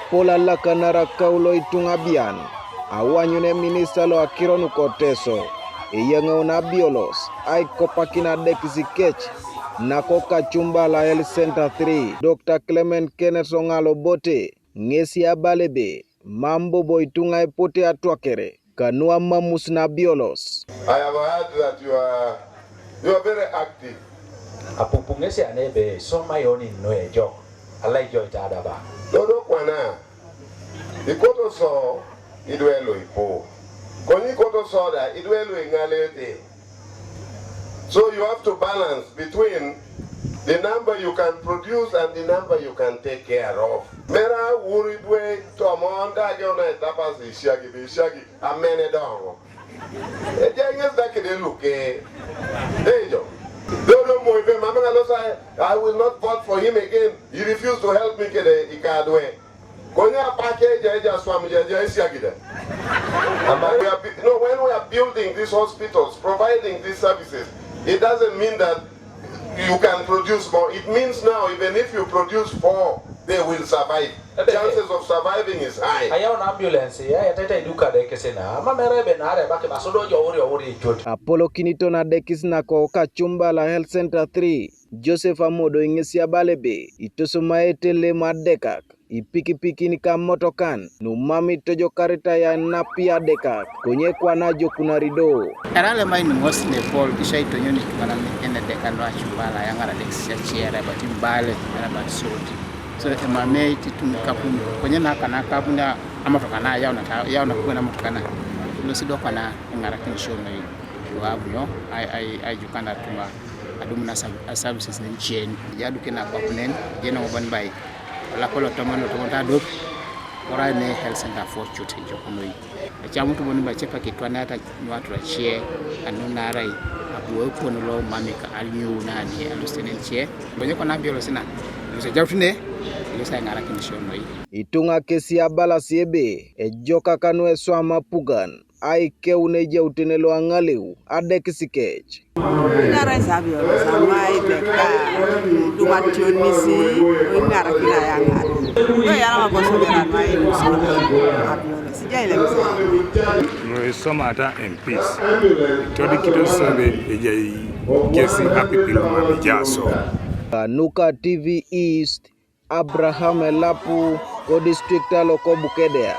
Apola la kanara kaulo itungabian. Awanyune Eminista lo akironu koteso. Iyanga unabiolos. Ay kopakina dekizikech. Nakoka chumba la Health Center 3. Dr. Clement Kenneth Ongalo Bote. Ngesi abalebe. Mambo boitunga epote atwakere. Kanua mamus na biolos. I have heard that you are very active. Apupungesi anebe soma yoni noe jo. Alai jo itadaba. Dodo kwana. Ikoto so Idwe lo ipo. Koni koto so da Idwe lo ingalete. So you have to balance between the number you can produce and the number you can take care of. Mera Idwe to amonda jona etapas ishagi amene dongo. Ejenges da kede luke. Dejo. Dodo moive mama ngalosa I will not vote for him again. He refused to help me kede ikadwe. Konya package eja swami eja ishagi da. When we are building these hospitals, providing these services, it doesn't mean that you can produce more. It means now, even if you produce 4, they will survive. Chances of surviving is high. Apollo Kinito na dekis na kwa chumba la Health Center 3. Joseph Amodo ingesi abalebe. Itosumaete le madekak. Ipikipiki ni kamotokan. Numami tojo karita ya napia dekak. Konye kwa najo kuna rido. Erale maini mostly Paul kisha ito nyoni kibana ene dekano wa chumba la yangara dekisi ya chiera bati mbale ya bati soti. So emame iti tumikapuni kwenye nakapuna amotokana yao na kuwena motokana losido kwa na ngara kinishono yuwabu yo ai jukanda tunga adumuna services ni ncheni yadu kena kwa kunen jena mobani bai la kolo tomano tomonta dok ora ne Health Center for chute jokunoi cha mtu boni ba chepa kitwana hata watu wa chie anuna rai abuwe kono lo mamika alnyu nani alustenenche bonye kona biolo sina Jafune, itunga kesi ya bala siebe, ejoka kanwe swama pugan, aike uneje utenelo angaleu, adekisikech. Ngara sabio, sama ibeka, dumationisi, ngara kila yanga. Yo yana mabosogera na hii abio, sija ile mzee. No soma ata MPs. Todi kito sabe ejai kesi happy piloma mijaso. Nuka TV East, Abraham Elapu, Ko District Aloko Bukedea.